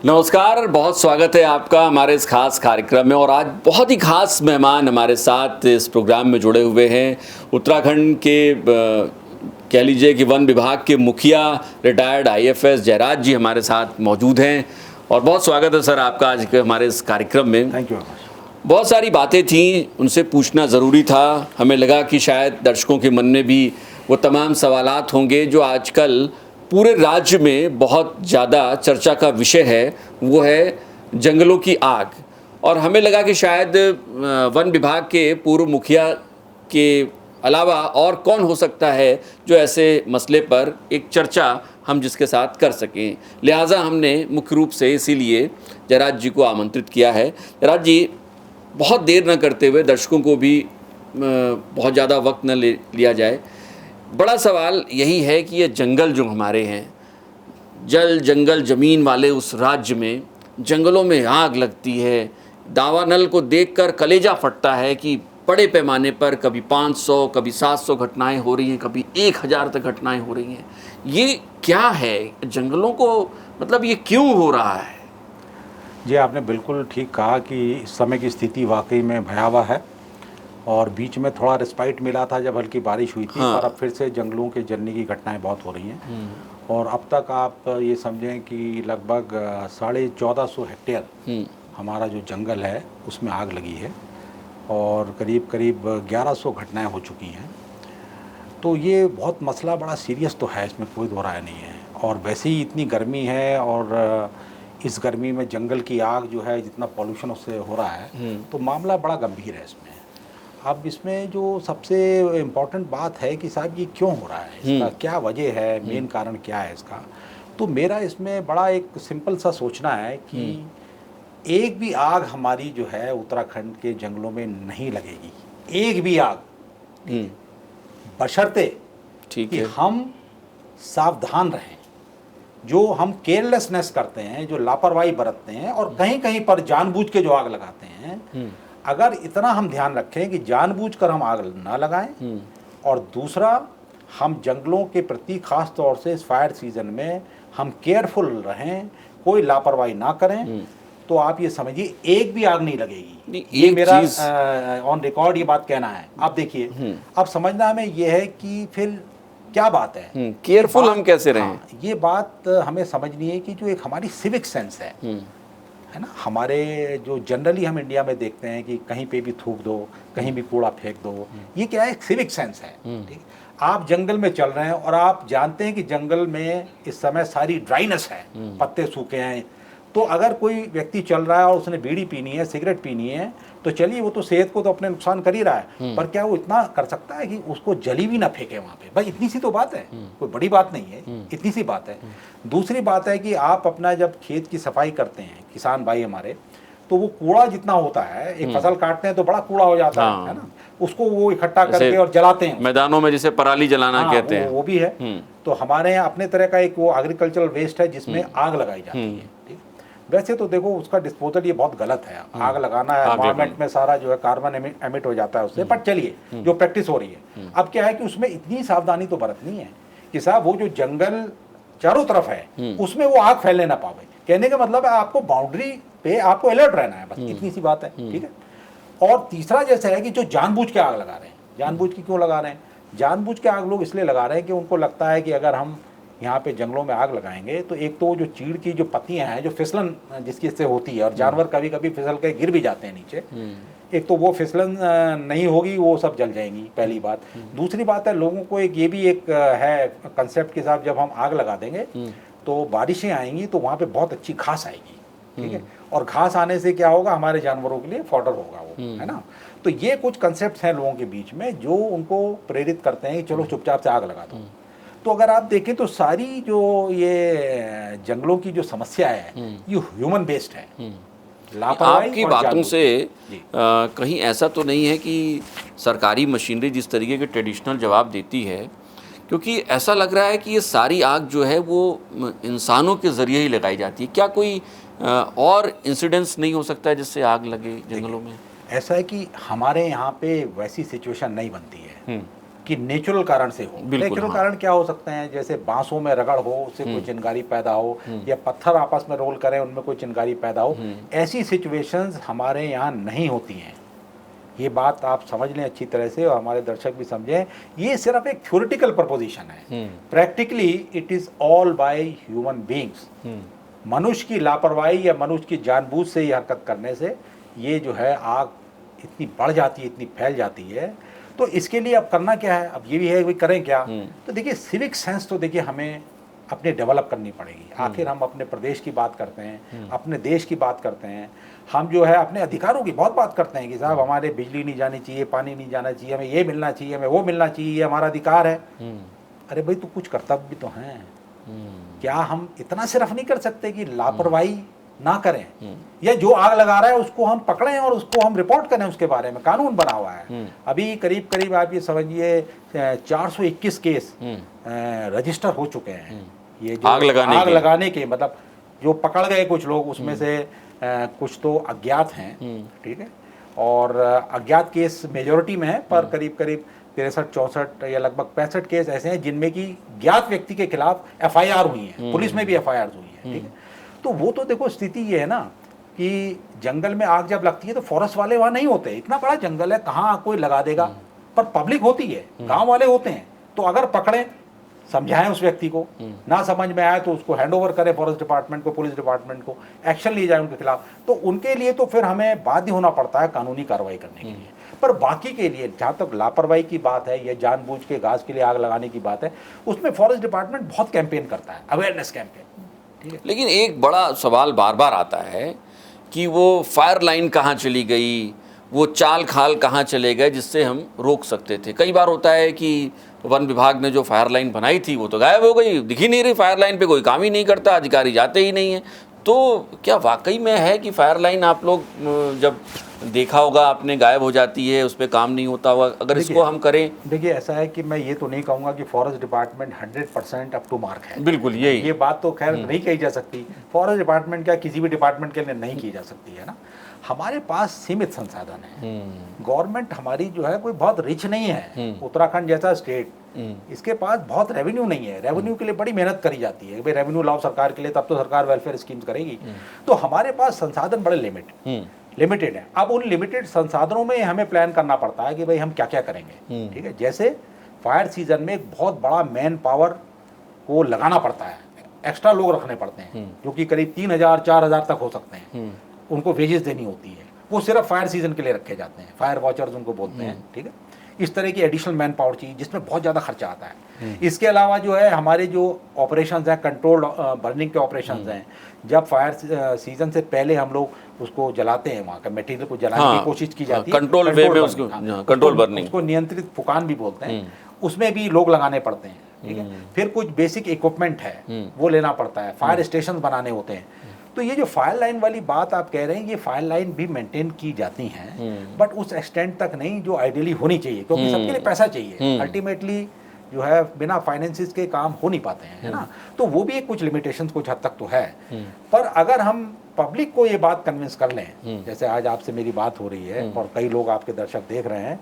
नमस्कार, बहुत स्वागत है आपका हमारे इस खास कार्यक्रम में। और आज बहुत ही खास मेहमान हमारे साथ इस प्रोग्राम में जुड़े हुए हैं। उत्तराखंड के कह लीजिए कि वन विभाग के मुखिया रिटायर्ड आईएफएस जयराज जी हमारे साथ मौजूद हैं। और बहुत स्वागत है सर आपका आज के हमारे इस कार्यक्रम में। Thank you. बहुत सारी बातें थी, उनसे पूछना ज़रूरी था। हमें लगा कि शायद दर्शकों के मन में भी वो तमाम सवालात होंगे जो आजकल पूरे राज्य में बहुत ज़्यादा चर्चा का विषय है, वो है जंगलों की आग। और हमें लगा कि शायद वन विभाग के पूर्व मुखिया के अलावा और कौन हो सकता है जो ऐसे मसले पर एक चर्चा हम जिसके साथ कर सकें। लिहाजा हमने मुख्य रूप से इसीलिए जयराज जी को आमंत्रित किया है। जयराज जी, बहुत देर न करते हुए, दर्शकों को भी बहुत ज़्यादा वक्त न लिया जाए, बड़ा सवाल यही है कि ये जंगल जो हमारे हैं, जल जंगल ज़मीन वाले उस राज्य में जंगलों में आग लगती है। दावानल को देखकर कलेजा फटता है कि बड़े पैमाने पर कभी 500 कभी 700 घटनाएं हो रही हैं, कभी 1000 तक घटनाएं हो रही हैं। ये क्या है जंगलों को, मतलब ये क्यों हो रहा है? जी, आपने बिल्कुल ठीक कहा कि इस समय की स्थिति वाकई में भयावह है। और बीच में थोड़ा रिस्पाइट मिला था जब हल्की बारिश हुई थी। हाँ। और अब फिर से जंगलों के जलने की घटनाएं बहुत हो रही हैं। और अब तक आप ये समझें कि लगभग 1450 हेक्टेयर हमारा जो जंगल है उसमें आग लगी है और करीब करीब 1100 घटनाएं हो चुकी हैं। तो ये बहुत मसला बड़ा सीरियस तो है, इसमें कोई दो राय नहीं है। और वैसे ही इतनी गर्मी है और इस गर्मी में जंगल की आग जो है, जितना पॉल्यूशन उससे हो रहा है, तो मामला बड़ा गंभीर है इसमें। अब इसमें जो सबसे इम्पॉर्टेंट बात है कि साहब ये क्यों हो रहा है, इसका क्या वजह है, मेन कारण क्या है इसका। तो मेरा इसमें बड़ा एक सिंपल सा सोचना है कि एक भी आग हमारी जो है उत्तराखंड के जंगलों में नहीं लगेगी, एक भी आग, बशर्ते कि हम सावधान रहें। जो हम केयरलेसनेस करते हैं, जो लापरवाही बरतते हैं और कहीं कहीं पर जानबूझ के जो आग लगाते हैं, अगर इतना हम ध्यान रखें कि जानबूझकर हम आग ना लगाएं, और दूसरा हम जंगलों के प्रति खास तौर से इस फायर सीजन में हम केयरफुल रहें, कोई लापरवाही ना करें, तो आप ये समझिए एक भी आग नहीं लगेगी। ये मेरा ऑन रिकॉर्ड ये बात कहना है। आप देखिए, अब समझना हमें ये है कि फिर क्या बात है, केयरफुल हम कैसे रहें। हाँ, ये बात हमें समझनी है कि जो एक हमारी सिविक सेंस है ना, हमारे जो जनरली हम इंडिया में देखते हैं कि कहीं पे भी थूक दो, कहीं भी कूड़ा फेंक दो, ये क्या है, सिविक सेंस है। ठीक, आप जंगल में चल रहे हैं और आप जानते हैं कि जंगल में इस समय सारी ड्राइनेस है, पत्ते सूखे हैं। तो अगर कोई व्यक्ति चल रहा है और उसने बीड़ी पीनी है, सिगरेट पीनी है, तो चलिए वो तो सेहत को तो अपने नुकसान कर ही रहा है, पर क्या वो इतना कर सकता है कि उसको जली भी ना फेंके वहाँ पे? भाई इतनी सी तो बात है, कोई बड़ी बात नहीं है, इतनी सी बात है। दूसरी बात है कि आप अपना जब खेत की सफाई करते हैं, किसान भाई हमारे, तो वो कूड़ा जितना होता है, एक फसल काटते हैं तो बड़ा कूड़ा हो जाता है ना, उसको वो इकट्ठा करके और जलाते हैं मैदानों में, जिसे पराली जलाना कहते हैं, वो भी है। तो हमारे यहाँ अपने तरह का एक वो एग्रीकल्चरल वेस्ट है जिसमें आग लगाई जाती है। ठीक, वैसे तो देखो उसका डिस्पोजल ये बहुत गलत है, आग लगाना है, एनवायरमेंट में सारा जो है कार्बन एमिट हो जाता है उससे। पर चलिए, जो प्रैक्टिस हो रही है, अब क्या है कि उसमें इतनी सावधानी तो बरतनी है कि साहब वो जो जंगल चारों तरफ है उसमें वो आग फैलने ना पावे। कहने का मतलब है आपको बाउंड्री पे आपको अलर्ट रहना है, बस इतनी सी बात है। ठीक है। और तीसरा जैसा है कि जो जानबूझ के आग लगा रहे हैं, जानबूझ के क्यों लगा रहे हैं? जानबूझ के आग लोग इसलिए लगा रहे हैं कि उनको लगता है कि अगर हम यहाँ पे जंगलों में आग लगाएंगे तो एक तो जो चीड़ की जो पत्तियां हैं, जो फिसलन जिसकी से होती है, और जानवर कभी कभी फिसल के गिर भी जाते हैं नीचे, एक तो वो फिसलन नहीं होगी, वो सब जल जाएंगी, पहली बात। दूसरी बात है, लोगों को एक ये भी एक है कंसेप्ट के साथ, जब हम आग लगा देंगे तो बारिशें आएंगी तो वहाँ पे बहुत अच्छी घास आएगी। ठीक है, और घास आने से क्या होगा, हमारे जानवरों के लिए फॉडर होगा वो, है ना। तो ये कुछ कंसेप्ट हैं लोगों के बीच में जो उनको प्रेरित करते हैं कि चलो चुपचाप से आग लगा दो। तो अगर आप देखें तो सारी जो ये जंगलों की जो समस्या है ये ह्यूमन बेस्ड है। आपकी बातों से कहीं ऐसा तो नहीं है कि सरकारी मशीनरी जिस तरीके के ट्रेडिशनल जवाब देती है, क्योंकि ऐसा लग रहा है कि ये सारी आग जो है वो इंसानों के ज़रिए ही लगाई जाती है। क्या कोई और इंसिडेंस नहीं हो सकता है जिससे आग लगे जंगलों में? ऐसा है कि हमारे यहाँ पे वैसी सिचुएशन नहीं बनती है। कि नेचुरल कारण से हो। नेचुरल कारण क्या हो सकते हैं, जैसे बांसों में रगड़ हो, उससे कोई चिंगारी पैदा हो, या पत्थर आपस में रोल करें उनमें कोई चिंगारी पैदा हो। ऐसी सिचुएशंस हमारे यहाँ नहीं होती हैं। ये बात आप समझ लें अच्छी तरह से, और हमारे दर्शक भी समझें, ये सिर्फ एक थ्योरेटिकल प्रपोजिशन है। Practically it is all by human beings. मनुष्य की लापरवाही या मनुष्य की जानबूझ से ये हरकत करने से ये जो है आग इतनी बढ़ जाती है, इतनी फैल जाती है। तो इसके लिए अब करना क्या है, अब ये भी है कि करें क्या। तो देखिए सिविक सेंस तो देखिए हमें अपने डेवलप करनी पड़ेगी। आखिर हम अपने प्रदेश की बात करते हैं, अपने देश की बात करते हैं, हम जो है अपने अधिकारों की बहुत बात करते हैं कि साहब हमारे बिजली नहीं जानी चाहिए, पानी नहीं जाना चाहिए, हमें ये मिलना चाहिए, हमें वो मिलना चाहिए, ये हमारा अधिकार है। अरे भाई तो कुछ कर्तव्य भी तो हैं। क्या हम इतना सिर्फ नहीं कर सकते कि लापरवाही ना करें, या जो आग लगा रहा है उसको हम पकड़ें और उसको हम रिपोर्ट करें, उसके बारे में कानून बना हुआ है। अभी करीब करीब आप ये समझिए 421 केस रजिस्टर हो चुके हैं। ये जो आग लगाने के मतलब जो पकड़ गए कुछ लोग, उसमें से कुछ तो अज्ञात हैं, ठीक है, और अज्ञात केस मेजोरिटी में है, पर करीब करीब 63-64 या लगभग 65 केस ऐसे हैं जिनमें कि ज्ञात व्यक्ति के खिलाफ FIR हुई है, पुलिस में भी FIR हुई है, ठीक है। तो वो तो देखो स्थिति ये है ना कि जंगल में आग जब लगती है तो फॉरेस्ट वाले वहाँ नहीं होते, इतना बड़ा जंगल है, कहाँ कोई लगा देगा, पर पब्लिक होती है, गांव वाले होते हैं। तो अगर पकड़ें, समझाएं उस व्यक्ति को, ना समझ में आए तो उसको हैंड ओवर करें फॉरेस्ट डिपार्टमेंट को, पुलिस डिपार्टमेंट को, एक्शन लिए जाए उनके खिलाफ। तो उनके लिए तो फिर हमें बाध्य होना पड़ता है कानूनी कार्रवाई करने के लिए। पर बाकी के लिए जहाँ तक लापरवाही की बात है या जानबूझ के घास के लिए आग लगाने की बात है, उसमें फॉरेस्ट डिपार्टमेंट बहुत कैंपेन करता है, अवेयरनेस कैंपेन, ठीक है। लेकिन एक बड़ा सवाल बार बार आता है कि वो फायर लाइन कहाँ चली गई, वो चाल खाल कहाँ चले गए जिससे हम रोक सकते थे। कई बार होता है कि वन विभाग ने जो फायर लाइन बनाई थी वो तो गायब हो गई, दिख ही नहीं रही, फायर लाइन पे कोई काम ही नहीं करता, अधिकारी जाते ही नहीं हैं। तो क्या वाकई में है कि फायर लाइन आप लोग जब देखा होगा आपने गायब हो जाती है, उस पर काम नहीं होता होगा, अगर इसको हम करें? देखिए ऐसा है कि मैं ये तो नहीं कहूँगा कि forest department 100% up to mark है, बिल्कुल यही, ये बात तो खैर नहीं कही जा सकती। फॉरेस्ट डिपार्टमेंट क्या किसी भी डिपार्टमेंट के लिए नहीं की जा सकती है ना। हमारे पास सीमित संसाधन है, गवर्नमेंट हमारी जो है कोई बहुत रिच नहीं है, उत्तराखंड जैसा स्टेट, इसके पास बहुत रेवेन्यू नहीं है। रेवेन्यू के लिए बड़ी मेहनत करी जाती है, भाई रेवेन्यू लाओ सरकार के लिए, तब तो सरकार वेलफेयर स्कीम्स करेगी। तो हमारे पास संसाधन बड़े लिमिटेड है। अब उन लिमिटेड संसाधनों में हमें प्लान करना पड़ता है कि भाई हम क्या क्या करेंगे, ठीक है। जैसे फायर सीजन में एक बहुत बड़ा मैन पावर को लगाना पड़ता है, एक्स्ट्रा लोग रखने पड़ते हैं, जो कि करीब 3000-4000 तक हो सकते हैं, उनको वेजेस देनी होती है, वो सिर्फ फायर सीजन के लिए रखे जाते हैं, फायर वॉचर्स उनको बोलते हैं, ठीक है। इस तरह की एडिशनल मैन पावर चाहिए जिसमें बहुत ज़्यादा खर्चा आता है। इसके अलावा जो है हमारे जो ऑपरेशंस हैं, कंट्रोल्ड बर्निंग के ऑपरेशंस हैं, जब फायर सीजन से पहले हम लोग उसको जलाते हैं, वहाँ का मटेरियल को जलाने की कोशिश की जाती है, कंट्रोल वे में उसको, कंट्रोल बर्निंग, उसको नियंत्रित फुकान भी बोलते हैं, उसमें भी लोग लगाने पड़ते हैं, ठीक है। फिर कुछ बेसिक इक्विपमेंट है वो लेना पड़ता है, फायर स्टेशन बनाने होते हैं। तो ये जो फायर लाइन वाली बात आप कह रहे हैं, ये फायर लाइन भी मेंटेन की जाती हैं, बट उस एक्सटेंट तक नहीं जो आइडियली होनी चाहिए, क्योंकि सबके लिए पैसा चाहिए। अल्टीमेटली जो है बिना फाइनेंसिस के काम हो नहीं पाते हैं, है ना। तो वो भी एक कुछ लिमिटेशंस कुछ हद तक तो है। पर अगर हम पब्लिक को ये बात कन्विंस कर लें, जैसे आज आपसे मेरी बात हो रही है और कई लोग आपके दर्शक देख रहे हैं,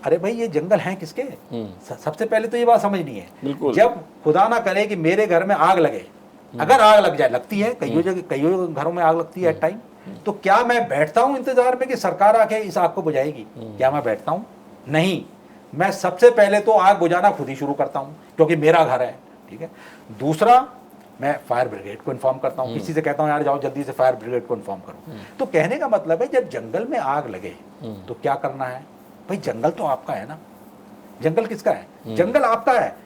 अरे भाई ये जंगल हैं किसके, सबसे पहले तो ये बात समझनी है। जब खुदा ना करे कि मेरे घर में आग लगे, अगर आग लग जाए, लगती है कईयों जगह, कईयों घरों में आग लगती है एट टाइम, तो क्या मैं बैठता हूं इंतजार में कि सरकार आके इस आग को बुझाएगी? क्या मैं बैठता हूं? नहीं, मैं सबसे पहले तो आग बुझाना खुद ही शुरू करता हूं, क्योंकि मेरा घर है, ठीक है। दूसरा, मैं फायर ब्रिगेड को इन्फॉर्म करता हूं, किसी से कहता हूं यार जाओ जल्दी से फायर ब्रिगेड को इन्फॉर्म करो। तो कहने का मतलब है जब जंगल में आग लगे तो क्या करना है भाई? जंगल तो आपका है ना, जंगल किसका है? जंगल आपका है।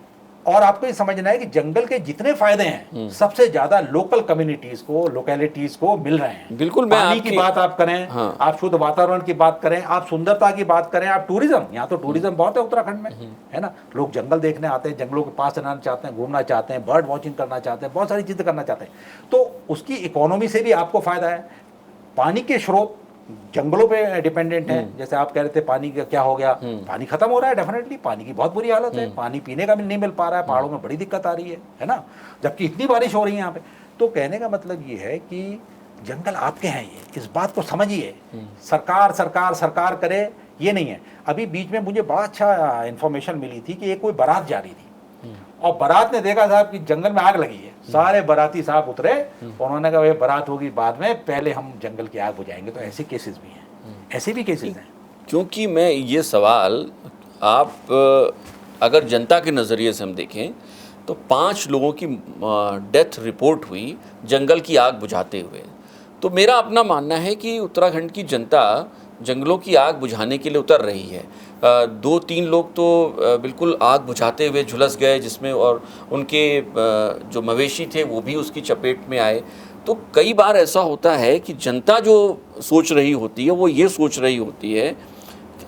और आपको ये समझना है कि जंगल के जितने फायदे हैं सबसे ज्यादा लोकल कम्युनिटीज को, लोकेलिटीज को मिल रहे हैं। बिल्कुल, पानी की बात आप करें, हाँ। आप शुद्ध वातावरण की बात करें, आप सुंदरता की बात करें, आप टूरिज्म, यहाँ तो टूरिज्म बहुत है उत्तराखंड में, है ना। लोग जंगल देखने आते हैं, जंगलों के पास रहना चाहते हैं, घूमना चाहते हैं, बर्ड वॉचिंग करना चाहते हैं, बहुत सारी चीजें करना चाहते हैं। तो उसकी इकोनॉमी से भी आपको फायदा है। पानी के स्रोत जंगलों पे डिपेंडेंट है। जैसे आप कह रहे थे पानी का क्या हो गया, पानी खत्म हो रहा है, डेफिनेटली पानी की बहुत बुरी हालत है, पानी पीने का भी नहीं मिल पा रहा है, पहाड़ों में बड़ी दिक्कत आ रही है ना, जबकि इतनी बारिश हो रही है यहाँ पे। तो कहने का मतलब ये है कि जंगल आपके हैं, ये इस बात को समझिए। सरकार सरकार सरकार करे, ये नहीं है। अभी बीच में मुझे बड़ा अच्छा इन्फॉर्मेशन मिली थी कि एक कोई बारात जा रही थी और बारात ने देखा साहब कि जंगल में आग लगी है, सारे बाराती साहब उतरे, उन्होंने कहा ये बारात होगी बाद में, पहले हम जंगल की आग बुझाएंगे। तो ऐसे केसेस भी हैं, ऐसे भी केसेस हैं। क्योंकि मैं ये सवाल आप अगर जनता के नज़रिए से हम देखें तो 5 लोगों की डेथ रिपोर्ट हुई जंगल की आग बुझाते हुए। तो मेरा अपना मानना है कि उत्तराखंड की जनता जंगलों की आग बुझाने के लिए उतर रही है। 2-3 लोग तो बिल्कुल आग बुझाते हुए झुलस गए, जिसमें और उनके जो मवेशी थे वो भी उसकी चपेट में आए। तो कई बार ऐसा होता है कि जनता जो सोच रही होती है वो ये सोच रही होती है,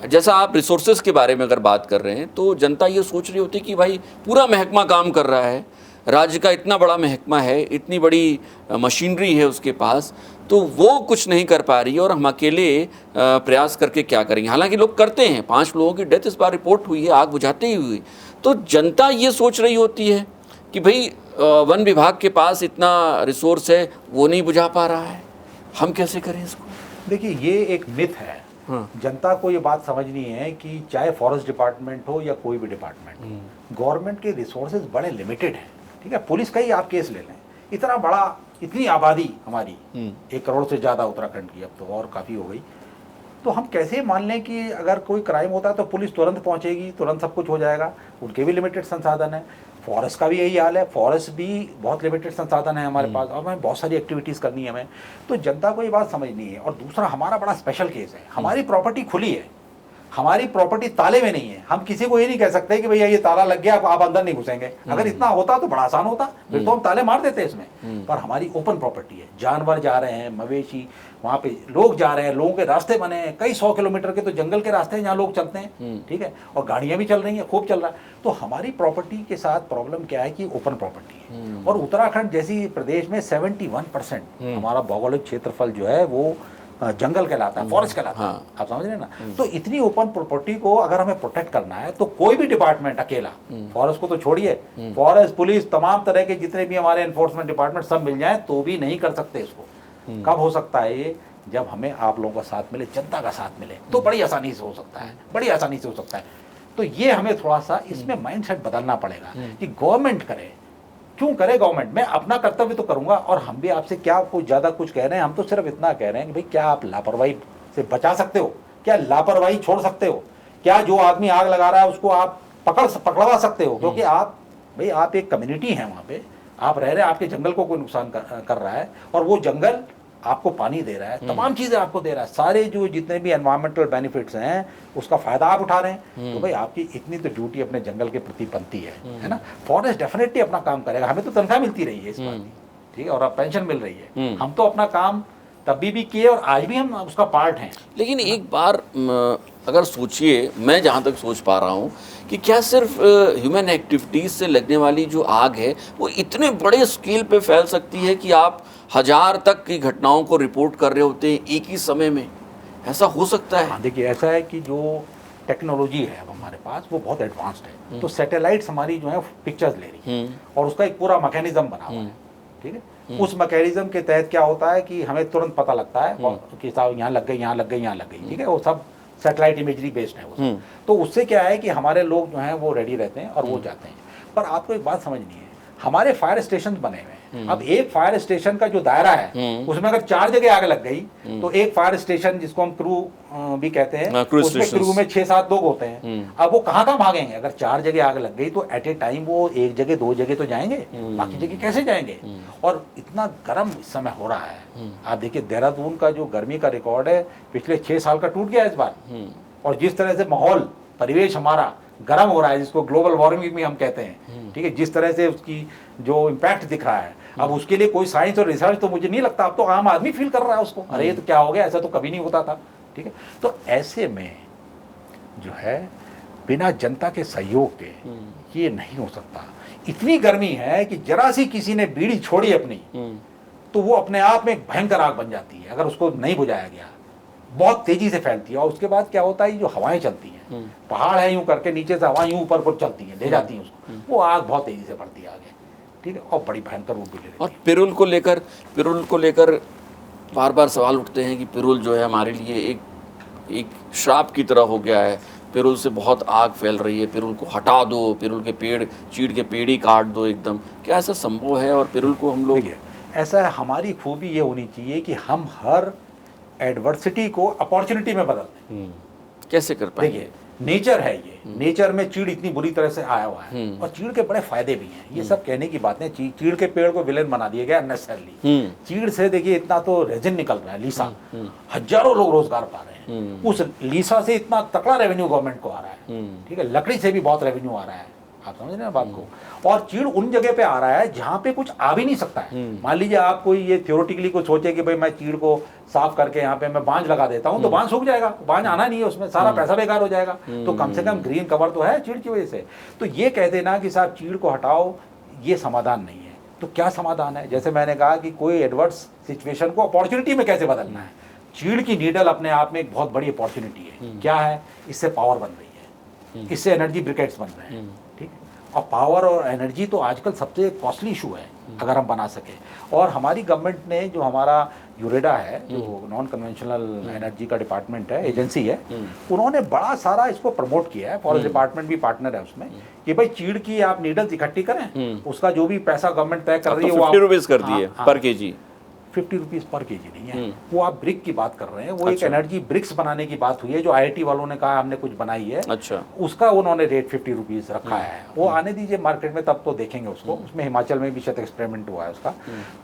जैसा आप रिसोर्सेज के बारे में अगर बात कर रहे हैं तो जनता ये सोच रही होती है कि भाई पूरा महकमा काम कर रहा है, राज्य का इतना बड़ा महकमा है, इतनी बड़ी मशीनरी है उसके पास, तो वो कुछ नहीं कर पा रही है और हम अकेले प्रयास करके क्या करेंगे। हालांकि लोग करते हैं, 5 लोगों की डेथ इस बार रिपोर्ट हुई है आग बुझाते ही हुई। तो जनता ये सोच रही होती है कि भाई वन विभाग के पास इतना रिसोर्स है, वो नहीं बुझा पा रहा है, हम कैसे करें इसको। देखिए ये एक मिथ है। जनता को ये बात समझनी है कि चाहे फॉरेस्ट डिपार्टमेंट हो या कोई भी डिपार्टमेंट, गवर्नमेंट के रिसोर्सेज बड़े लिमिटेड हैं। ठीक है, पुलिस का ही आप केस ले लें, इतना बड़ा, इतनी आबादी हमारी 1 करोड़ से ज़्यादा उत्तराखंड की, अब तो और काफ़ी हो गई। तो हम कैसे मान लें कि अगर कोई क्राइम होता है तो पुलिस तुरंत पहुंचेगी, तुरंत सब कुछ हो जाएगा। उनके भी लिमिटेड संसाधन है, फॉरेस्ट का भी यही हाल है, फॉरेस्ट भी बहुत लिमिटेड संसाधन है हमारे पास, और हमें बहुत सारी एक्टिविटीज़ करनी है हमें। तो जनता को ये बात समझनी है। और दूसरा, हमारा बड़ा स्पेशल केस है, हमारी प्रॉपर्टी खुली है, हमारी प्रॉपर्टी ताले में नहीं है। हम किसी को ये नहीं कह सकते कि भैया ये ताला लग गया, आप अंदर नहीं घुसेंगे। अगर इतना होता तो बड़ा आसान होता, फिर तो हम ताले मार देते इसमें। पर हमारी ओपन प्रॉपर्टी है, जानवर जा रहे हैं, मवेशी, वहाँ पे लोग जा रहे हैं, लोगों के रास्ते बने हैं, कई 100 किलोमीटर के तो जंगल के रास्ते हैं जहाँ लोग चलते हैं। ठीक है, और गाड़ियाँ भी चल रही हैं, खूब चल रहा है। तो हमारी प्रॉपर्टी के साथ प्रॉब्लम क्या है कि ओपन प्रॉपर्टी है। और उत्तराखंड जैसी प्रदेश में 71% हमारा भौगोलिक क्षेत्रफल जो है वो जंगल कहलाता है, फॉरेस्ट कहलाता है। आप समझ रहे हैं ना। तो इतनी ओपन प्रॉपर्टी को अगर हमें प्रोटेक्ट करना है तो कोई भी डिपार्टमेंट अकेला, फॉरेस्ट को तो छोड़िए, फॉरेस्ट, पुलिस, तमाम तरह के जितने भी हमारे एनफोर्समेंट डिपार्टमेंट सब मिल जाए तो भी नहीं कर सकते इसको। कब हो सकता है ये? जब हमें आप लोगों का साथ मिले, जनता का साथ मिले, तो बड़ी आसानी से हो सकता है, बड़ी आसानी से हो सकता है। तो ये हमें थोड़ा सा इसमें माइंडसेट बदलना पड़ेगा कि गवर्नमेंट करे। क्यों करे गवर्नमेंट? मैं अपना कर्तव्य तो करूंगा, और हम भी आपसे क्या कुछ ज़्यादा कुछ कह रहे हैं, हम तो सिर्फ इतना कह रहे हैं कि भाई क्या आप लापरवाही से बचा सकते हो? क्या लापरवाही छोड़ सकते हो? क्या जो आदमी आग लगा रहा है उसको आप पकड़वा सकते हो? क्योंकि आप एक कम्युनिटी है, वहाँ पे आप रह रहे हैं, आपके जंगल को कोई नुकसान कर रहा है, और वो जंगल आपको पानी दे रहा है, तमाम चीज़ें आपको दे रहा है, सारे जो जितने भी एनवायरमेंटल बेनिफिट्स हैं उसका फ़ायदा आप उठा रहे हैं। तो भाई आपकी इतनी तो ड्यूटी अपने जंगल के प्रति बनती है ना। फॉरेस्ट डेफिनेटली अपना काम करेगा, हमें तो तनख्वाह मिलती रही है इस बात की, ठीक है, और अब पेंशन मिल रही है। हम तो अपना काम तभी भी किए और आज भी हम उसका पार्ट हैं। लेकिन एक बार अगर सोचिए, मैं जहाँ तक सोच पा रहा हूँ कि क्या सिर्फ ह्यूमन एक्टिविटीज़ से लगने वाली जो आग है वो इतने बड़े स्केल पे फैल सकती है कि आप 1000 तक की घटनाओं को रिपोर्ट कर रहे होते हैं एक ही समय में? ऐसा हो सकता है? हाँ, देखिए ऐसा है कि जो टेक्नोलॉजी है अब हमारे पास वो बहुत एडवांस्ड है। तो सैटेलाइट्स हमारी जो है पिक्चर्स ले रही है और उसका एक पूरा मैकेनिज्म बना हुआ है। ठीक है, उस मैकेनिज्म के तहत क्या होता है कि हमें तुरंत पता लगता है कि साहब यहाँ लग गई, यहाँ लग गई, यहाँ लग गई। ठीक है, वो सब सैटेलाइट इमेजरी बेस्ड है वो। तो उससे क्या है कि हमारे लोग जो हैं वो रेडी रहते हैं और वो जाते हैं। पर आपको एक बात समझनी है, हमारे फायर स्टेशन बने हुए हैं। अब एक फायर स्टेशन का जो दायरा है उसमें अगर 4 जगह आग लग गई तो एक फायर स्टेशन, जिसको हम क्रू भी कहते हैं, उसमें क्रू में 6-7 लोग होते हैं। अब वो कहाँ भागेंगे? अगर 4 जगह आग लग गई तो एट ए टाइम वो 1 जगह 2 जगह तो जाएंगे, बाकी जगह कैसे जाएंगे? और इतना गर्म इस समय हो रहा है। आप देखिए देहरादून का जो गर्मी का रिकॉर्ड है पिछले 6 साल का टूट गया इस बार। और जिस तरह से माहौल, परिवेश हमारा गर्म हो रहा है, जिसको ग्लोबल वार्मिंग भी हम कहते हैं, ठीक है, जिस तरह से उसकी जो इम्पैक्ट दिख रहा है, अब उसके लिए कोई साइंस और रिसर्च तो मुझे नहीं लगता, अब तो आम आदमी फील कर रहा है उसको, अरे ये तो क्या हो गया, ऐसा तो कभी नहीं होता था। ठीक है, तो ऐसे में जो है बिना जनता के सहयोग के ये नहीं हो सकता। इतनी गर्मी है कि जरा सी किसी ने बीड़ी छोड़ी अपनी तो वो अपने आप में एक भयंकर आग बन जाती है, अगर उसको नहीं बुझाया गया। बहुत तेजी से फैलती है। और उसके बाद क्या होता है, जो हवाएं चलती हैं, पहाड़ है यूं करके नीचे से हवाएं यूं ऊपर चलती हैं, ले जाती हैं उसको, वो आग बहुत तेजी से बढ़ती है आगे। ठीक है, और बड़ी भयंकर रूप भी ले लेती है। और पिरुल को लेकर बार बार सवाल उठते हैं कि पिरुल जो है हमारे लिए एक एक श्राप की तरह हो गया है, पिरुल से बहुत आग फैल रही है, पिरुल को हटा दो, पिरुल के पेड़, चीड़ के पेड़ ही काट दो एकदम, क्या ऐसा संभव है? और पिरुल को हम लोग देखिए, ऐसा है, हमारी खूबी ये होनी चाहिए कि हम हर एडवर्सिटी को अपॉर्चुनिटी में बदल दें। कैसे कर पाएंगे? देखिए, नेचर है ये, नेचर में चीड़ इतनी बुरी तरह से आया हुआ है और चीड़ के बड़े फायदे भी हैं। ये सब कहने की बातें, चीड़ के पेड़ को विलेन बना दिया गया अननेसेसरली। चीड़ से देखिए इतना तो रेजिन निकल रहा है, लीसा, हजारों लोग रोजगार पा रहे हैं। उस लीसा से इतना तकड़ा रेवेन्यू गवर्नमेंट को आ रहा है, ठीक है, लकड़ी से भी बहुत रेवेन्यू आ रहा है, आप समझ रहे हैं बात को। और चीड़ उन जगह पे आ रहा है जहां पे कुछ आ भी नहीं सकता है। मान लीजिए आप कोई ये थ्योरेटिकली को सोचे कि भाई मैं चीड़ को साफ करके यहाँ पे मैं बांझ लगा देता हूँ, तो बांझ सूख जाएगा, बांझ आना नहीं है, उसमें सारा पैसा बेकार हो जाएगा। तो कम से कम ग्रीन कवर तो है चीड़ की वजह से। तो ये कह देना कि साहब चीड़ को हटाओ, ये समाधान नहीं है। तो क्या समाधान है? जैसे मैंने कहा कि कोई एडवर्स सिचुएशन को अपॉर्चुनिटी में कैसे बदलना है। चीड़ की नीडल अपने आप में एक बहुत बड़ी अपॉर्चुनिटी है। क्या है? इससे पावर बन रही है, इससे एनर्जी ब्रिकेट्स बन रहे हैं, ठीक है। और पावर और एनर्जी तो आजकल सबसे कॉस्टली इशू है अगर हम बना सके। और हमारी गवर्नमेंट ने जो हमारा यूरेडा है, जो नॉन कन्वेंशनल एनर्जी का डिपार्टमेंट है, एजेंसी है, उन्होंने बड़ा सारा इसको प्रमोट किया है। फॉरेस्ट डिपार्टमेंट भी पार्टनर है उसमें, कि भाई चीड़ की आप नीडल्स इकट्ठी करें, उसका जो भी पैसा गवर्नमेंट तय कर रही है, वो 50 रुपीज कर दिए पर केजी। 50 रुपीज़ पर केजी नहीं है, वो आप ब्रिक की बात कर रहे हैं। वो एक एनर्जी ब्रिक्स बनाने की बात हुई है, जो आईआईटी वालों ने कहा हमने कुछ बनाई है। अच्छा, उसका उन्होंने रेट 50 रुपीज़ रखा है। वो आने दीजिए मार्केट में, तब तो देखेंगे उसको। उसमें हिमाचल में भी शायद एक्सपेरिमेंट हुआ है उसका।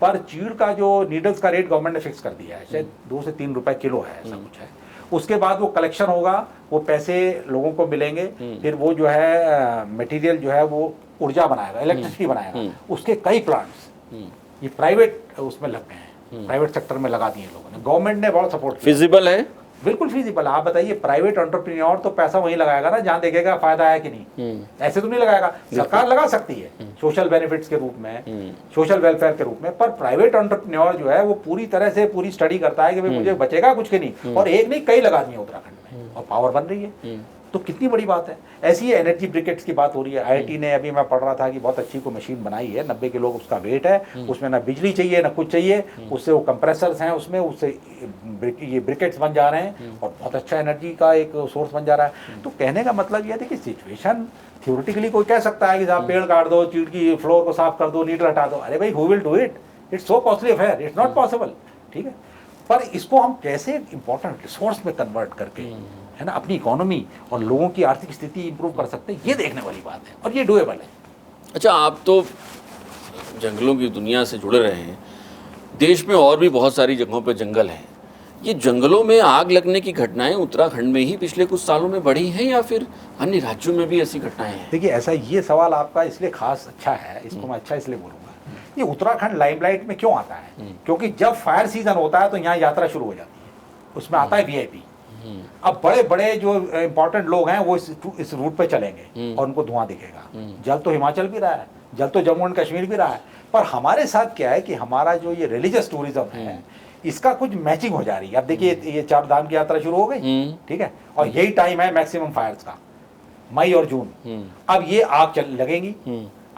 पर चीड़ का जो नीडल्स का रेट गवर्नमेंट ने फिक्स कर दिया है, शायद 2 से 3 रुपए किलो है, ऐसा कुछ है। उसके बाद वो कलेक्शन होगा, वो पैसे लोगों को मिलेंगे, फिर वो जो है मटेरियल जो है वो ऊर्जा बनाएगा, इलेक्ट्रिसिटी बनाएगा। उसके कई प्लांट्स ये प्राइवेट उसमें लग गए हैं, प्राइवेट सेक्टर में लगा दिए लोगों ने। गवर्नमेंट ने बहुत सपोर्ट किया। फिजिबल है? बिल्कुल फिजिबल। आप बताइए, प्राइवेट एंटरप्रेन्योर तो पैसा वहीं लगाएगा ना जहां देखेगा फायदा है कि नहीं। ऐसे तो नहीं लगाएगा। सरकार लगा सकती है सोशल बेनिफिट्स के रूप में, सोशल वेलफेयर के रूप में, पर प्राइवेट एंटरप्रेन्योर जो है वो पूरी तरह से पूरी स्टडी करता है कि भाई मुझे बचेगा कुछ के नहीं। और एक नहीं, कई लगा दिए उत्तराखंड में, और पावर बन रही है। तो कितनी बड़ी बात है। ऐसी एनर्जी ब्रिकेट्स की बात हो रही है। आईआईटी ने, अभी मैं पढ़ रहा था कि बहुत अच्छी को मशीन बनाई है, 90 किलो उसका वेट है, उसमें ना बिजली चाहिए ना कुछ चाहिए, उससे वो कंप्रेसर्स हैं उसमें, उससे ये ब्रिकेट्स बन जा रहे हैं और बहुत अच्छा एनर्जी का एक सोर्स बन जा रहा है। तो कहने का मतलब ये है कि सिचुएशन थ्योरेटिकली कोई कह सकता है कि साहब पेड़ काट दो, चीड़ की फ्लोर को साफ कर दो, नीडल हटा दो। अरे भाई, who will do it? It's so costly affair, it's not possible, ठीक है। पर इसको हम कैसे इंपॉर्टेंट रिसोर्स में कन्वर्ट करके, है ना, अपनी इकोनॉमी और लोगों की आर्थिक स्थिति इंप्रूव कर सकते हैं, ये देखने वाली बात है, और ये डूएबल है। अच्छा, आप तो जंगलों की दुनिया से जुड़े रहे हैं। देश में और भी बहुत सारी जगहों पर जंगल हैं। ये जंगलों में आग लगने की घटनाएं उत्तराखंड में ही पिछले कुछ सालों में बढ़ी हैं या फिर अन्य राज्यों में भी ऐसी घटनाएं हैं? देखिए, ऐसा, ये सवाल आपका इसलिए खास अच्छा है, इसको मैं अच्छा इसलिए बोलूँगा, ये उत्तराखंड लाइमलाइट में क्यों आता है? क्योंकि जब फायर सीजन होता है तो यहाँ यात्रा शुरू हो जाती है, उसमें आता है वीआईपी। अब बड़े बड़े जो इंपॉर्टेंट लोग हैं वो इस रूट पे चलेंगे और उनको धुआं दिखेगा। जल तो हिमाचल भी रहा है, जल तो जम्मू एंड कश्मीर भी रहा है, पर हमारे साथ क्या है कि हमारा जो ये रिलीजियस टूरिज्म है, इसका कुछ मैचिंग हो जा रही है। अब देखिए, ये 4 धाम की यात्रा शुरू हो गई, ठीक है, और यही टाइम है मैक्सिमम फायर्स का, मई और जून। अब ये आग लगेंगी,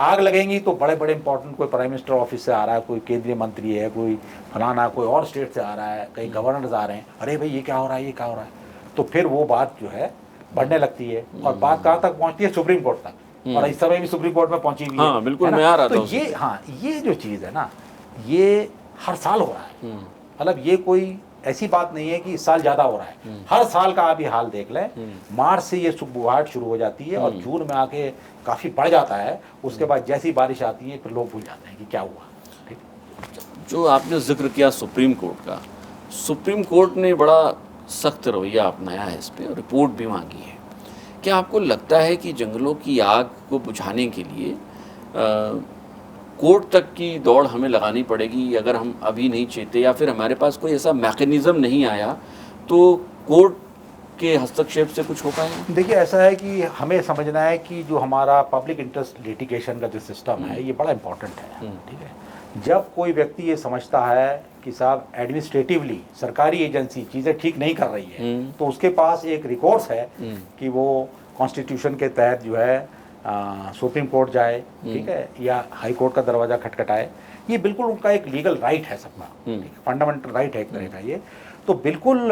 आग लगेंगी तो बड़े बड़े इंपॉर्टेंट, कोई प्राइम मिनिस्टर ऑफिस से आ रहा है, कोई केंद्रीय मंत्री है, कोई फलाना, कोई और स्टेट से आ रहा है, कई गवर्नर्स आ रहे हैं, अरे भाई ये क्या हो रहा है, ये क्या हो रहा है। तो फिर वो बात जो है बढ़ने लगती है, और बात कहाँ तक पहुँचती है? सुप्रीम कोर्ट तक, और इस समय भी सुप्रीम कोर्ट में पहुंची हुई है। हाँ, बिल्कुल, मैं आ रहा था। तो ये, हाँ, ये जो चीज़ है ना, ये हर साल हो रहा है। मतलब ये कोई ऐसी बात नहीं है कि इस साल ज़्यादा हो रहा है, हर साल का आप ये हाल देख लें। मार्च से ये सुबुहाट शुरू हो जाती है और जून में आके काफ़ी बढ़ जाता है। उसके बाद जैसी बारिश आती है फिर लोग भूल जाते हैं कि क्या हुआ। ठीक, जो आपने जिक्र किया सुप्रीम कोर्ट का, सुप्रीम कोर्ट ने बड़ा सख्त रवैया अपनाया है इस पर और रिपोर्ट भी मांगी है। क्या आपको लगता है कि जंगलों की आग को बुझाने के लिए कोर्ट तक की दौड़ हमें लगानी पड़ेगी? अगर हम अभी नहीं चेते या फिर हमारे पास कोई ऐसा मैकेनिज्म नहीं आया तो कोर्ट के हस्तक्षेप से कुछ हो पाएगा? देखिए, ऐसा है कि हमें समझना है कि जो हमारा पब्लिक इंटरेस्ट लिटिगेशन का जो सिस्टम है, ये बड़ा इंपॉर्टेंट है, ठीक है। जब कोई व्यक्ति ये समझता है कि साहब एडमिनिस्ट्रेटिवली सरकारी एजेंसी चीज़ें ठीक नहीं कर रही है, तो उसके पास एक रिकॉर्स है कि वो कॉन्स्टिट्यूशन के तहत जो है सुप्रीम कोर्ट जाए, ठीक है, या हाई कोर्ट का दरवाज़ा खटखटाए। ये बिल्कुल उनका एक लीगल राइट है सबका, फंडामेंटल राइट है एक तरह का ये। तो बिल्कुल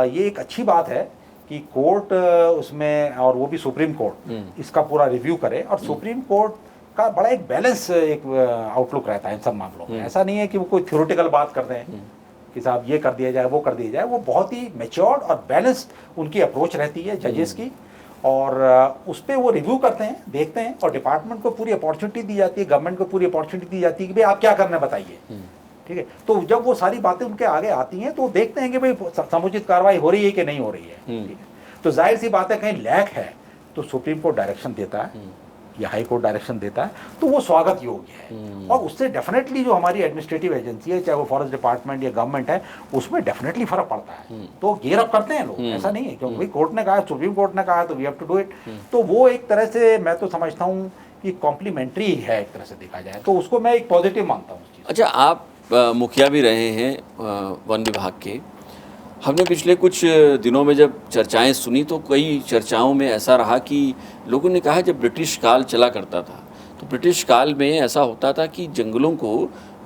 ये एक अच्छी बात है कि कोर्ट उसमें, और वो भी सुप्रीम कोर्ट, इसका पूरा रिव्यू करे। और सुप्रीम कोर्ट का बड़ा एक बैलेंस एक आउटलुक रहता है इन सब मामलों में। ऐसा नहीं है कि वो कोई थ्योरेटिकल बात कर रहे हैं कि साहब ये कर दिया जाए, वो कर दिया जाए। वो बहुत ही मैच्योर्ड और बैलेंस्ड उनकी अप्रोच रहती है जजेस की, और उस पर वो रिव्यू करते हैं, देखते हैं, और डिपार्टमेंट को पूरी अपॉर्चुनिटी दी जाती है, गवर्नमेंट को पूरी अपॉर्चुनिटी दी जाती है कि भाई आप क्या करना बताइए। ठीक है, तो जब वो सारी बातें उनके आगे आती हैं तो देखते हैं कि भाई समुचित कार्रवाई हो रही है कि नहीं हो रही है। ठीक है, तो जाहिर सी बात है कहीं लैक है तो सुप्रीम कोर्ट डायरेक्शन देता है या हाई कोर्ट डायरेक्शन देता है, तो वो स्वागत योग्य है। और उससे डेफिनेटली जो हमारी एडमिनिस्ट्रेटिव एजेंसी है, चाहे वो फॉरेस्ट डिपार्टमेंट या गवर्नमेंट है, उसमें डेफिनेटली फर्क पड़ता है। तो गियर अप करते हैं लोग, ऐसा नहीं है क्योंकि कोर्ट ने कहा, सुप्रीम कोर्ट ने कहा, तो we have to do it. तो वो एक तरह से मैं तो समझता हूँ कि कॉम्प्लीमेंट्री है एक तरह से देखा जाए, तो उसको मैं एक पॉजिटिव मानता हूँ। अच्छा, आप मुखिया भी रहे हैं वन विभाग के। हमने पिछले कुछ दिनों में जब चर्चाएं सुनी तो कई चर्चाओं में ऐसा रहा कि लोगों ने कहा जब ब्रिटिश काल चला करता था तो ब्रिटिश काल में ऐसा होता था कि जंगलों को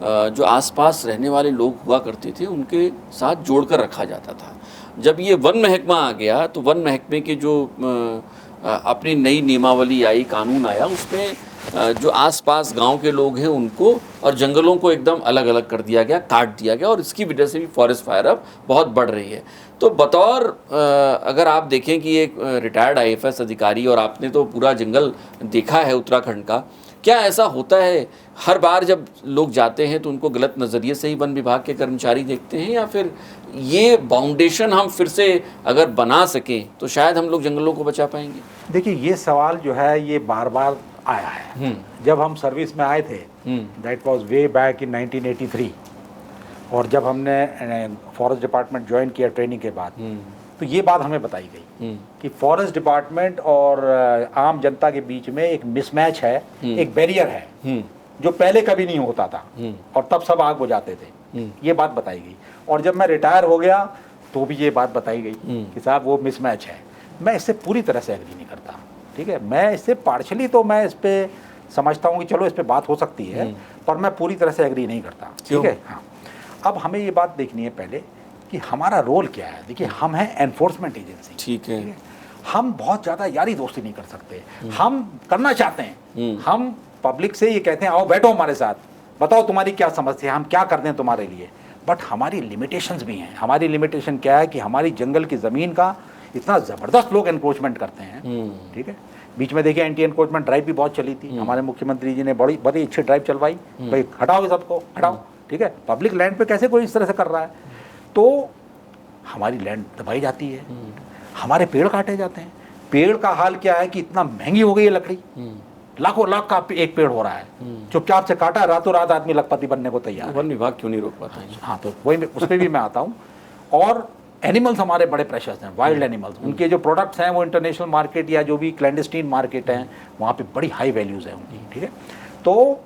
जो आसपास रहने वाले लोग हुआ करते थे उनके साथ जोड़कर रखा जाता था। जब ये वन महकमा आ गया तो वन महकमे के जो अपनी नई नियमावली आई, कानून आया, उसमें जो आसपास गांव के लोग हैं उनको और जंगलों को एकदम अलग अलग कर दिया गया, काट दिया गया, और इसकी वजह से भी फॉरेस्ट फायर अब बहुत बढ़ रही है। तो बतौर अगर आप देखें कि एक रिटायर्ड आईएफएस अधिकारी और आपने तो पूरा जंगल देखा है उत्तराखंड का, क्या ऐसा होता है हर बार जब लोग जाते हैं तो उनको गलत नज़रिए से ही वन विभाग के कर्मचारी देखते हैं, या फिर ये बाउंडेशन हम फिर से अगर बना सकें तो शायद हम लोग जंगलों को बचा पाएंगे? देखिए, ये सवाल जो है ये बार बार आया है। जब हम सर्विस में आए थे, that was way back in 1983, और जब हमने फॉरेस्ट डिपार्टमेंट ज्वाइन किया ट्रेनिंग के बाद, तो ये बात हमें बताई गई कि फॉरेस्ट डिपार्टमेंट और आम जनता के बीच में एक मिसमैच है, एक बैरियर है जो पहले कभी नहीं होता था, और तब सब आग बुझाते थे। ये बात बताई गई। और जब मैं रिटायर हो गया तो भी ये बात बताई गई कि साहब वो मिसमैच है। मैं इससे पूरी तरह से एग्री नहीं करता। ठीक है, मैं इससे पार्शली तो मैं इस पर समझता हूँ कि चलो इस पर बात हो सकती है, पर मैं पूरी तरह से एग्री नहीं करता। ठीक है, हाँ। अब हमें ये बात देखनी है पहले कि हमारा रोल क्या है। देखिए, हम हैं एनफोर्समेंट एजेंसी। ठीक है, हम बहुत ज़्यादा यारी दोस्ती नहीं कर सकते। हम करना चाहते हैं, हम पब्लिक से ये कहते हैं आओ बैठो हमारे साथ, बताओ तुम्हारी क्या समस्या है, हम क्या कर दें तुम्हारे लिए। बट हमारी लिमिटेशंस भी हैं। हमारी लिमिटेशन क्या है कि हमारी जंगल की ज़मीन का इतना ज़बरदस्त लोग एनक्रोचमेंट करते हैं। ठीक है, बीच में देखिए एंटी एनक्रोचमेंट ड्राइव भी बहुत चली थी। हमारे मुख्यमंत्री जी ने बड़ी अच्छी ड्राइव चलवाई, भाई हटाओ ये सबको, हटाओ। ठीक है, पब्लिक लैंड पे कैसे कोई इस तरह से कर रहा है। तो हमारी लैंड दबाई जाती है, हमारे पेड़ काटे जाते हैं। पेड़ का हाल क्या है कि इतना महंगी हो गई है लकड़ी, लाखों लाख का एक पेड़ हो रहा है, चुपचाप से काटा, रातों रात आदमी लखपति बनने को तैयार है। वन विभाग क्यों नहीं रोक पाता है? हाँ, तो वही उस पर भी मैं आता हूँ। और एनिमल्स हमारे बड़े प्रेशियस हैं, वाइल्ड एनिमल्स, उनके जो प्रोडक्ट्स हैं वो इंटरनेशनल मार्केट या जो भी क्लैंडस्टीन मार्केट हैं वहाँ पे बड़ी हाई वैल्यूज़ हैं उनकी। ठीक है, तो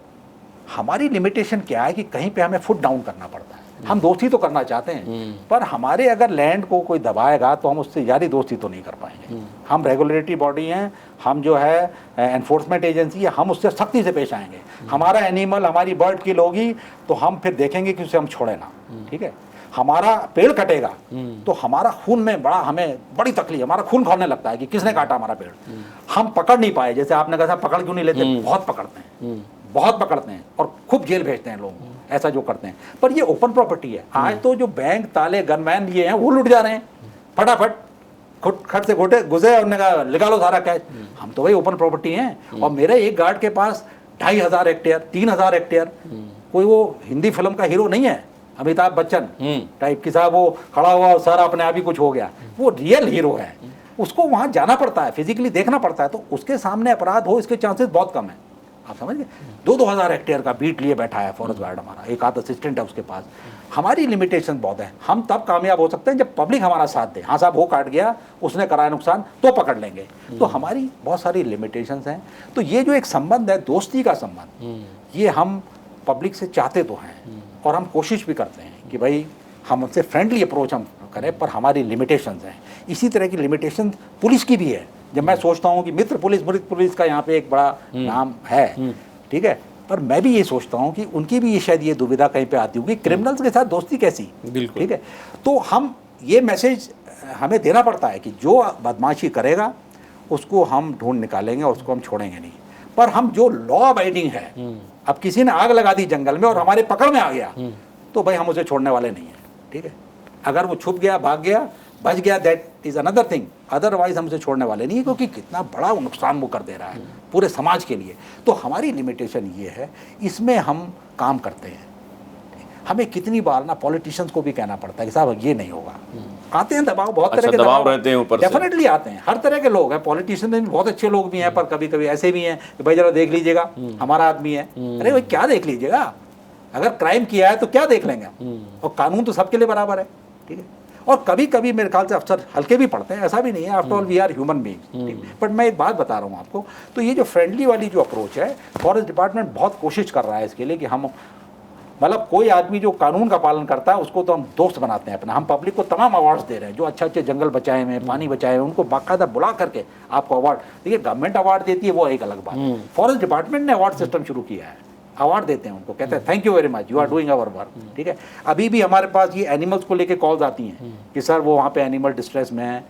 हमारी लिमिटेशन क्या है कि कहीं पे हमें फुट डाउन करना पड़ता है। हम दोस्ती तो करना चाहते हैं, पर हमारे अगर लैंड को कोई दबाएगा तो हम उससे यारी दोस्ती तो नहीं कर पाएंगे। हम रेगुलेटरी बॉडी हैं, हम जो है एनफोर्समेंट एजेंसी है, हम उससे सख्ती से पेश आएंगे। हमारा एनिमल, हमारी बर्ड किल होगी तो हम फिर देखेंगे कि उसे हम छोड़े ना। ठीक है, हमारा पेड़ कटेगा तो हमारा खून में हमें बड़ी तकलीफ, हमारा खून खौलने लगता है कि किसने काटा हमारा पेड़। हम पकड़ नहीं पाए, जैसे आपने कहा पकड़ क्यों नहीं लेते, बहुत पकड़ते हैं, बहुत पकड़ते हैं और खूब जेल भेजते हैं लोग, ऐसा जो करते हैं। पर ये ओपन प्रॉपर्टी है। आज तो जो बैंक ताले गनमैन ये हैं वो लुट जा रहे हैं, फटाफट खट से घोटे घुसे और लगा लो सारा कैश। हम तो भाई ओपन प्रॉपर्टी हैं। और मेरे एक गार्ड के पास 2500 हेक्टेयर, 3000 हेक्टेयर। कोई वो हिंदी फिल्म का हीरो नहीं है अमिताभ बच्चन टाइप की, साहब वो खड़ा हुआ और सारा अपने आप ही कुछ हो गया। वो रियल हीरो है, उसको वहां जाना पड़ता है, फिजिकली देखना पड़ता है, तो उसके सामने अपराध हो इसके चांसेस बहुत कम है। आप समझ गए, 2-2000 हेक्टेयर का बीट लिए बैठा है फॉरेस्ट गार्ड हमारा, एक आध असिस्टेंट है उसके पास। हमारी लिमिटेशन बहुत है। हम तब कामयाब हो सकते हैं जब पब्लिक हमारा साथ दे। हाँ साहब, वो काट गया, उसने कराया नुकसान, तो पकड़ लेंगे। तो हमारी बहुत सारी लिमिटेशंस हैं। तो ये जो एक संबंध है, दोस्ती का संबंध, ये हम पब्लिक से चाहते तो हैं और हम कोशिश भी करते हैं कि भाई हम उनसे फ्रेंडली अप्रोच हम करें, पर हमारी लिमिटेशंस हैं। इसी तरह की लिमिटेशन पुलिस की भी है। जब मैं सोचता हूँ कि मित्र पुलिस का यहाँ पे एक बड़ा नाम है, ठीक है, पर मैं भी ये सोचता हूँ कि उनकी भी ये शायद ये दुविधा कहीं पे आती होगी, क्रिमिनल्स के साथ दोस्ती कैसी। ठीक है, तो हम ये मैसेज हमें देना पड़ता है कि जो बदमाशी करेगा उसको हम ढूंढ निकालेंगे और उसको हम छोड़ेंगे नहीं। पर हम जो लॉ अबाइडिंग है, अब किसी ने आग लगा दी जंगल में और हमारे पकड़ में आ गया तो भाई हम उसे छोड़ने वाले नहीं हैं, ठीक है। अगर वो छुप गया, भाग गया, बच गया, that is another thing, otherwise हम उसे छोड़ने वाले नहीं है, क्योंकि कितना बड़ा नुकसान वो कर दे रहा है पूरे समाज के लिए। तो हमारी लिमिटेशन ये है, इसमें हम काम करते हैं। हमें कितनी बार ना पॉलिटिशियंस को भी कहना पड़ता है कि साहब ये नहीं होगा। आते हैं दबाव, बहुत तरह के दबाव रहते हैं ऊपर से, डेफिनेटली आते हैं, हर तरह के लोग हैं। पॉलिटिशियन में बहुत अच्छे लोग भी हैं, पर कभी कभी ऐसे भी हैं कि भाई जरा देख लीजिएगा, हमारा आदमी है। अरे भाई क्या देख लीजिएगा, अगर क्राइम किया है तो क्या देख लेंगे, और कानून तो सबके लिए बराबर है, ठीक है। और कभी कभी मेरे ख्याल से अफसर हल्के भी पड़ते हैं, ऐसा भी नहीं है, after all we are human beings. But मैं एक बात बता रहा हूँ आपको, तो ये जो फ्रेंडली वाली जो अप्रोच है, फॉरेस्ट डिपार्टमेंट बहुत कोशिश कर रहा है इसके लिए कि हम, मतलब कोई आदमी जो कानून का पालन करता है उसको तो हम दोस्त बनाते हैं अपना। हम पब्लिक को तमाम अवार्ड्स दे रहे हैं, जो अच्छे अच्छे जंगल बचाए हुए हैं, पानी बचाए हुए हैं, उनको बाकायदा बुला करके आपको अवार्ड। देखिए गवर्नमेंट अवार्ड देती है वो एक अलग बात, फॉरेस्ट डिपार्टमेंट ने अवार्ड सिस्टम शुरू किया है, अवार्ड देते हैं उनको, कहते हैं thank you very much, you are doing our work, ठीक है। अभी भी हमारे पास ये एनिमल्स को लेके कॉल्स आती हैं कि सर वो वहाँ पे एनिमल डिस्ट्रेस में है,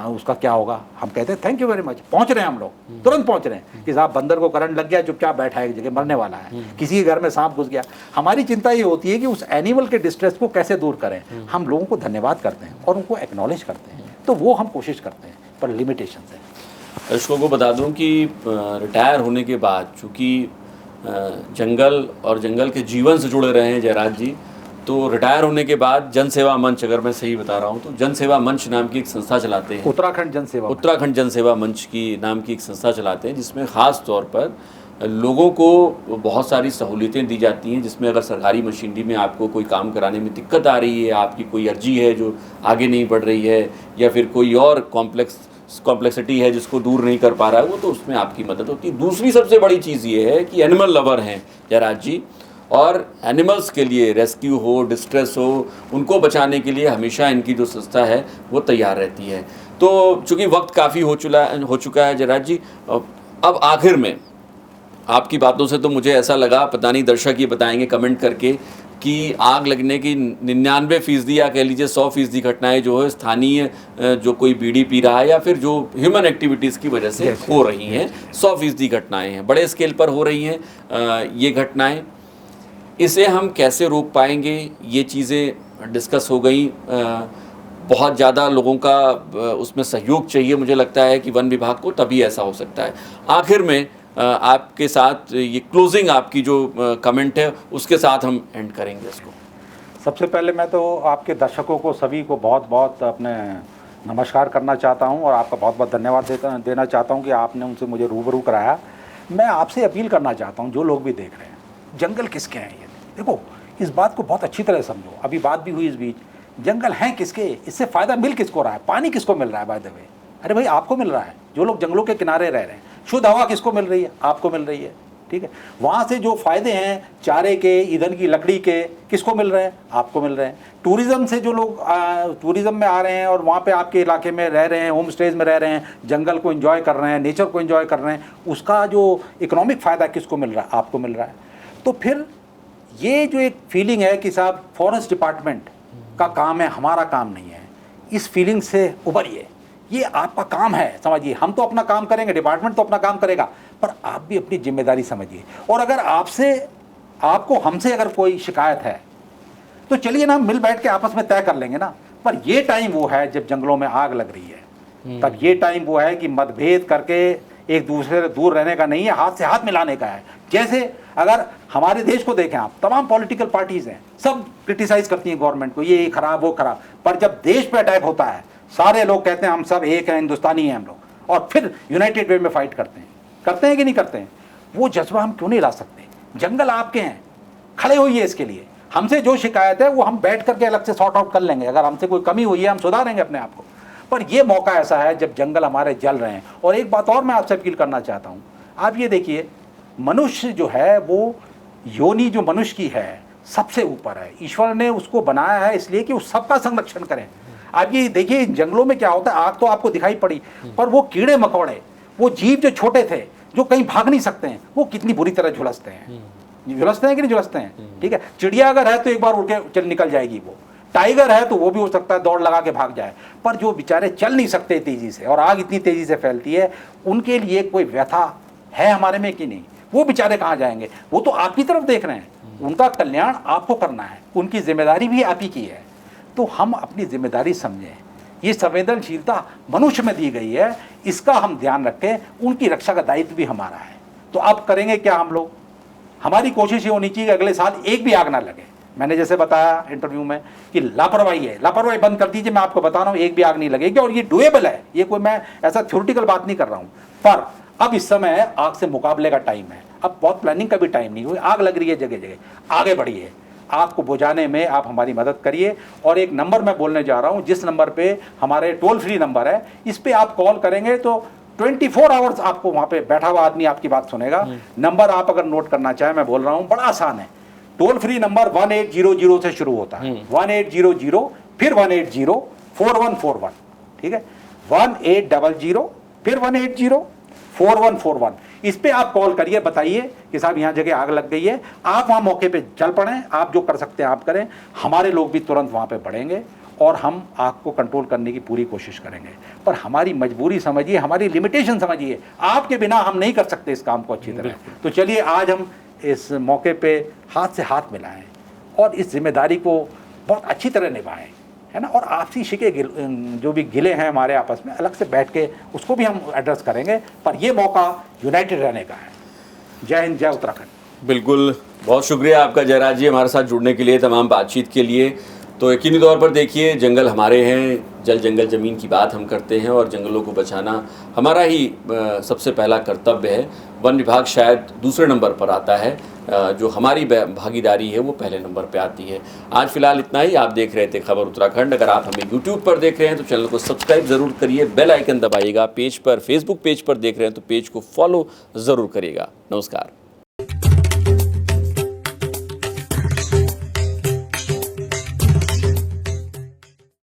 उसका क्या होगा। हम कहते हैं थैंक यू वेरी मच, पहुँच रहे हैं हम लोग, तुरंत पहुँच रहे हैं कि साहब बंदर को करंट लग गया, चुपचाप बैठा है एक जगह, मरने वाला है, किसी के घर में सांप घुस गया। हमारी चिंता ये होती है कि उस एनिमल के डिस्ट्रेस को कैसे दूर करें। हम लोगों को धन्यवाद करते हैं और उनको एक्नॉलेज करते हैं, तो वो हम कोशिश करते हैं, पर लिमिटेशन है। दर्शकों को बता दूं कि रिटायर होने के बाद चूँकि जंगल और जंगल के जीवन से जुड़े रहे हैं जयराज जी, तो रिटायर होने के बाद जन सेवा मंच, अगर मैं सही बता रहा हूँ तो जन सेवा मंच नाम की एक संस्था चलाते हैं, उत्तराखंड जन सेवा मंच की नाम की एक संस्था चलाते हैं, जिसमें ख़ास तौर पर लोगों को बहुत सारी सहूलियतें दी जाती हैं। जिसमें अगर सरकारी मशीनरी में आपको कोई काम कराने में दिक्कत आ रही है, आपकी कोई अर्जी है जो आगे नहीं बढ़ रही है, या फिर कोई और कॉम्प्लेक्सिटी है जिसको दूर नहीं कर पा रहा है वो, तो उसमें आपकी मदद होती है। दूसरी सबसे बड़ी चीज़ ये है कि एनिमल लवर हैं जयराज जी, और एनिमल्स के लिए रेस्क्यू हो, डिस्ट्रेस हो, उनको बचाने के लिए हमेशा इनकी जो संस्था है वो तैयार रहती है। तो चूँकि वक्त काफ़ी हो चुका है जयराज जी, अब आखिर में आपकी बातों से तो मुझे ऐसा लगा, पता नहीं दर्शक ये बताएंगे कमेंट करके, कि आग लगने की 99% या कह लीजिए 100% घटनाएं जो है स्थानीय जो कोई बीड़ी पी रहा है या फिर जो ह्यूमन एक्टिविटीज़ की वजह से हो रही हैं, 100% घटनाएं हैं, बड़े स्केल पर हो रही हैं ये घटनाएं। इसे हम कैसे रोक पाएंगे, ये चीज़ें डिस्कस हो गई। बहुत ज़्यादा लोगों का उसमें सहयोग चाहिए, मुझे लगता है कि वन विभाग को, तभी ऐसा हो सकता है। आखिर में आपके साथ ये क्लोजिंग आपकी जो कमेंट है उसके साथ हम एंड करेंगे इसको। सबसे पहले मैं तो आपके दर्शकों को सभी को बहुत बहुत अपने नमस्कार करना चाहता हूं और आपका बहुत बहुत धन्यवाद देना चाहता हूं कि आपने उनसे मुझे रूबरू कराया। मैं आपसे अपील करना चाहता हूं, जो लोग भी देख रहे हैं, जंगल किसके हैं ये देखो, इस बात को बहुत अच्छी तरह समझो। अभी बात भी हुई इस बीच, जंगल हैं किसके, इससे फ़ायदा मिल किसको रहा है, पानी किसको मिल रहा है बाय द वे, अरे भाई आपको मिल रहा है। जो लोग जंगलों के किनारे रह रहे हैं, शुद्ध हवा किसको मिल रही है, आपको मिल रही है, ठीक है। वहाँ से जो फ़ायदे हैं चारे के, ईंधन की लकड़ी के, किसको मिल रहे हैं, आपको मिल रहे हैं। टूरिज़्म से जो लोग टूरिज़्म में आ रहे हैं और वहाँ पे आपके इलाके में रह रहे हैं, होम स्टेज में रह रहे हैं, जंगल को एंजॉय कर रहे हैं, नेचर को एंजॉय कर रहे हैं, उसका जो इकोनॉमिक फ़ायदा किसको मिल रहा है, आपको मिल रहा है। तो फिर ये जो एक फीलिंग है कि साहब फॉरेस्ट डिपार्टमेंट का काम है, हमारा काम नहीं है, इस फीलिंग से उभरिए। ये आपका काम है, समझिए। हम तो अपना काम करेंगे, डिपार्टमेंट तो अपना काम करेगा, पर आप भी अपनी जिम्मेदारी समझिए। और अगर आपको हमसे अगर कोई शिकायत है तो चलिए ना, मिल बैठ के आपस में तय कर लेंगे ना। पर ये टाइम वो है जब जंगलों में आग लग रही है, तब ये टाइम वो है कि मतभेद करके एक दूसरे से दूर रहने का नहीं है, हाथ से हाथ मिलाने का है। जैसे अगर हमारे देश को देखें आप, तमाम पॉलिटिकल पार्टीज हैं, सब क्रिटिसाइज करती हैं गवर्नमेंट को, ये खराब वो खराब, पर जब देश पे अटैक होता है सारे लोग कहते हैं हम सब एक हैं, हिंदुस्तानी हैं हम लोग, और फिर यूनाइटेड वे में फाइट करते हैं कि नहीं करते हैं। वो जज्बा हम क्यों नहीं ला सकते? जंगल आपके हैं, खड़े होइए इसके लिए। हमसे जो शिकायत है वो हम बैठ करके अलग से सॉर्ट आउट कर लेंगे, अगर हमसे कोई कमी हुई है हम सुधारेंगे अपने आप को। पर ये मौका ऐसा है जब जंगल हमारे जल रहे हैं। और एक बात और मैं आपसे अपील करना चाहता हूँ, आप ये देखिए, मनुष्य जो है वो योनि जो मनुष्य की है सबसे ऊपर है। ईश्वर ने उसको बनाया है इसलिए कि वो सबका संरक्षण करें। आप ये देखिए जंगलों में क्या होता है, आग तो आपको दिखाई पड़ी, पर वो कीड़े मकोड़े, वो जीव जो छोटे थे जो कहीं भाग नहीं सकते हैं, वो कितनी बुरी तरह झुलसते हैं। झुलसते हैं कि नहीं झुलसते हैं, ठीक है। चिड़िया अगर है तो एक बार उड़ के चल निकल जाएगी वो, टाइगर है तो वो भी हो सकता है दौड़ लगा के भाग जाए, पर जो बेचारे चल नहीं सकते तेजी से और आग इतनी तेजी से फैलती है, उनके लिए कोई व्यथा है हमारे में कि नहीं? वो बेचारे कहाँ जाएंगे? वो तो आपकी तरफ देख रहे हैं, उनका कल्याण आपको करना है, उनकी जिम्मेदारी भी आप ही की है। तो हम अपनी जिम्मेदारी समझें, ये संवेदनशीलता मनुष्य में दी गई है, इसका हम ध्यान रखें, उनकी रक्षा का दायित्व भी हमारा है। तो अब करेंगे क्या हम लोग? हमारी कोशिश ये होनी चाहिए कि अगले साल एक भी आग ना लगे। मैंने जैसे बताया इंटरव्यू में कि लापरवाही है, लापरवाही बंद कर दीजिए, मैं आपको बता रहा हूँ एक भी आग नहीं लगेगी, और ये डुएबल है, ये कोई मैं ऐसा थ्योरेटिकल बात नहीं कर रहा हूँ। पर अब इस समय आग से मुकाबले का टाइम है, अब बहुत प्लानिंग का भी टाइम नहीं हुई, आग लग रही है जगह जगह, आगे बढ़िए, आग को बुझाने में आप हमारी मदद करिए। और एक नंबर मैं बोलने जा रहा हूँ, जिस नंबर पे हमारे टोल फ्री नंबर है, इस पे आप कॉल करेंगे तो 24 आवर्स आपको वहाँ पे बैठा हुआ आदमी आपकी बात सुनेगा। नंबर आप अगर नोट करना चाहें, मैं बोल रहा हूँ, बड़ा आसान है। टोल फ्री नंबर 1800 से शुरू होता है, 1800 फिर 180 4141, ठीक है, 1800 फिर 180 4141। इस पे आप कॉल करिए, बताइए कि साहब यहाँ जगह आग लग गई है, आप वहाँ मौके पे चल पड़ें, आप जो कर सकते हैं आप करें, हमारे लोग भी तुरंत वहाँ पे बढ़ेंगे और हम आग को कंट्रोल करने की पूरी कोशिश करेंगे। पर हमारी मजबूरी समझिए, हमारी लिमिटेशन समझिए, आपके बिना हम नहीं कर सकते इस काम को अच्छी तरह। तो चलिए आज हम इस मौके पे हाथ से हाथ मिलाएं और इस जिम्मेदारी को बहुत अच्छी तरह निभाएं, है ना। और आपसी शिके जो भी गिले हैं हमारे आपस में, अलग से बैठ के उसको भी हम एड्रेस करेंगे, पर ये मौका यूनाइटेड रहने का है। जय हिंद, जय उत्तराखंड। बिल्कुल, बहुत शुक्रिया आपका जयराज जी हमारे साथ जुड़ने के लिए, तमाम बातचीत के लिए। तो यकीनी तौर पर देखिए, जंगल हमारे हैं, जल जंगल ज़मीन की बात हम करते हैं और जंगलों को बचाना हमारा ही सबसे पहला कर्तव्य है। वन विभाग शायद दूसरे नंबर पर आता है, जो हमारी भागीदारी है वो पहले नंबर पे आती है। आज फिलहाल इतना ही। आप देख रहे थे खबर उत्तराखंड। अगर आप हमें यूट्यूब पर देख रहे हैं तो चैनल को सब्सक्राइब ज़रूर करिए, बेल आइकन दबाइएगा। पेज पर, फेसबुक पेज पर देख रहे हैं तो पेज को फॉलो ज़रूर करिएगा। नमस्कार।